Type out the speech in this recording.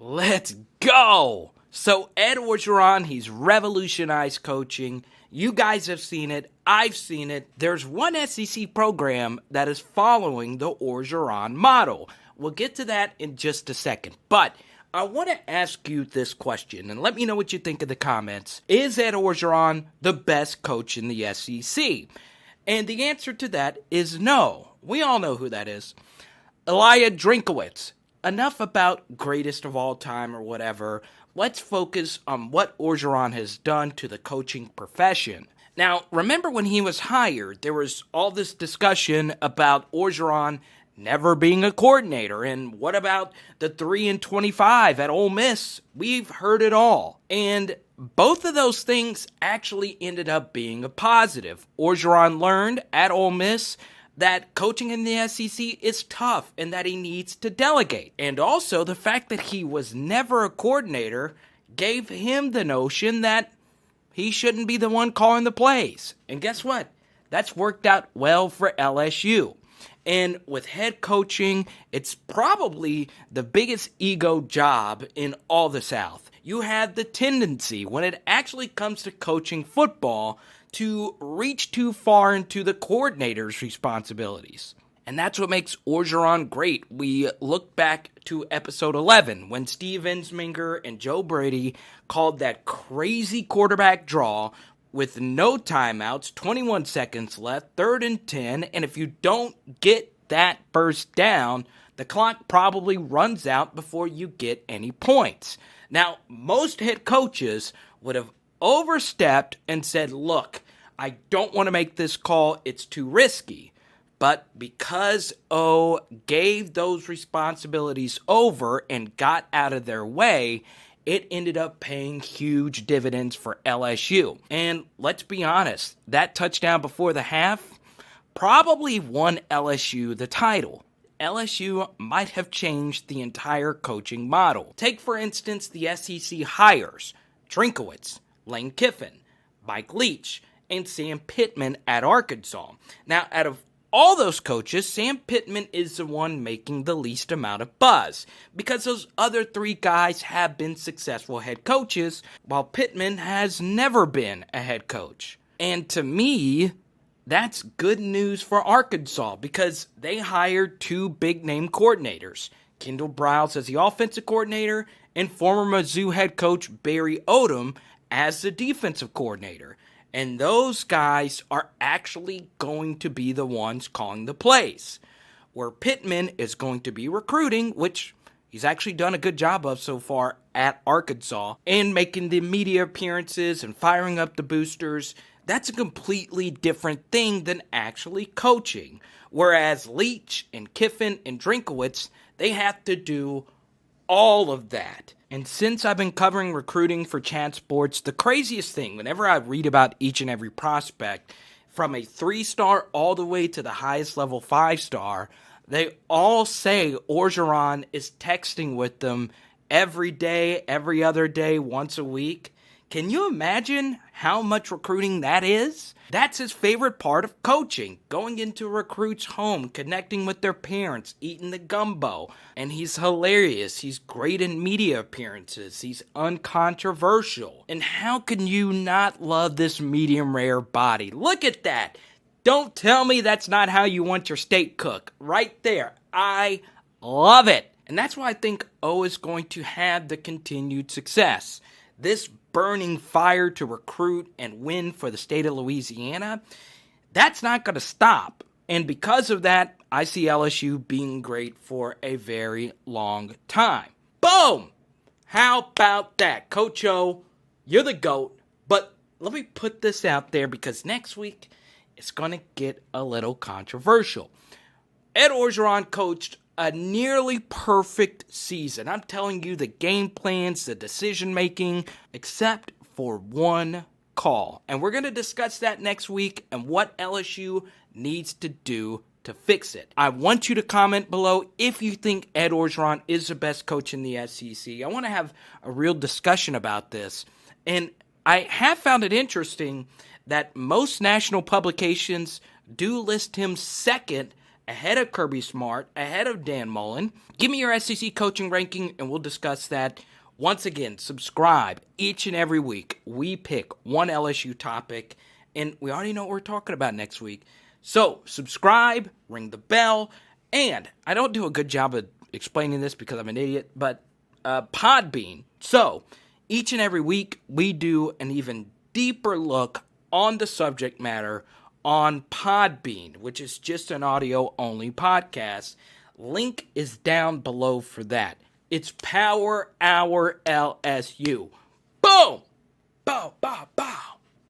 Let's go! So Ed Orgeron, he's revolutionized coaching. You guys have seen it. I've seen it. There's one SEC program that is following the Orgeron model. We'll get to that in just a second. But I want to ask you this question, and let me know what you think in the comments. Is Ed Orgeron the best coach in the SEC? And the answer to that is no. We all know who that is. Elijah Drinkowitz. Enough about greatest of all time or whatever. Let's focus on what Orgeron has done to the coaching profession. Now, remember when he was hired, there was all this discussion about Orgeron never being a coordinator, and what about the 3-25 at Ole Miss? We've heard it all. And both of those things actually ended up being a positive. Orgeron learned at Ole Miss that coaching in the SEC is tough and that he needs to delegate. And also the fact that he was never a coordinator gave him the notion that he shouldn't be the one calling the plays. And guess what? That's worked out well for LSU. And with head coaching, it's probably the biggest ego job in all the South. You have the tendency, when it actually comes to coaching football, to reach too far into the coordinator's responsibilities. And that's what makes Orgeron great. We look back to episode 11 when Steve Ensminger and Joe Brady called that crazy quarterback draw with no timeouts, 21 seconds left, 3rd and 10, and if you don't get that first down, the clock probably runs out before you get any points. Now, most head coaches would have overstepped and said, look, I don't want to make this call, it's too risky. But because O gave those responsibilities over and got out of their way, it ended up paying huge dividends for LSU. And let's be honest, that touchdown before the half probably won LSU the title. LSU might have changed the entire coaching model. Take, for instance, the SEC hires Drinkowitz, Lane Kiffin, Mike Leach, and Sam Pittman at Arkansas. Now, out of all those coaches, Sam Pittman is the one making the least amount of buzz because those other 3 guys have been successful head coaches, while Pittman has never been a head coach. And to me, that's good news for Arkansas because they hired 2 big-name coordinators, Kendall Briles as the offensive coordinator and former Mizzou head coach Barry Odom as the defensive coordinator. And those guys are actually going to be the ones calling the plays. Where Pittman is going to be recruiting, which he's actually done a good job of so far at Arkansas, and making the media appearances and firing up the boosters. That's a completely different thing than actually coaching. Whereas Leach and Kiffin and Drinkowitz, they have to do all of that. And since I've been covering recruiting for Chad Sports, the craziest thing, whenever I read about each and every prospect, from a 3-star all the way to the highest level 5-star, they all say Orgeron is texting with them every day, every other day, once a week. Can you imagine how much recruiting that is? That's his favorite part of coaching, going into a recruit's home, connecting with their parents, eating the gumbo. And he's hilarious. He's great in media appearances. He's uncontroversial. And how can you not love this medium rare body? Look at that. Don't tell me that's not how you want your steak cooked. Right there. I love it. And that's why I think O is going to have the continued success. This burning fire to recruit and win for the state of Louisiana, that's not going to stop. And because of that, I see LSU being great for a very long time. Boom! How about that? Coach O, you're the GOAT. But let me put this out there because next week it's going to get a little controversial. Ed Orgeron coached a nearly perfect season. I'm telling you, the game plans, the decision making, except for one call. And we're going to discuss that next week and what LSU needs to do to fix it. I want you to comment below if you think Ed Orgeron is the best coach in the SEC. I want to have a real discussion about this. And I have found it interesting that most national publications do list him second ahead of Kirby Smart, ahead of Dan Mullen. Give me your SEC coaching ranking, and we'll discuss that. Once again, subscribe each and every week. We pick one LSU topic, and we already know what we're talking about next week. So, subscribe, ring the bell, and I don't do a good job of explaining this because I'm an idiot, but Podbean. So, each and every week, we do an even deeper look on the subject matter on Podbean, which is just an audio-only podcast. Link is down below for that. It's Power Hour LSU. Boom! Bow, bow, bow.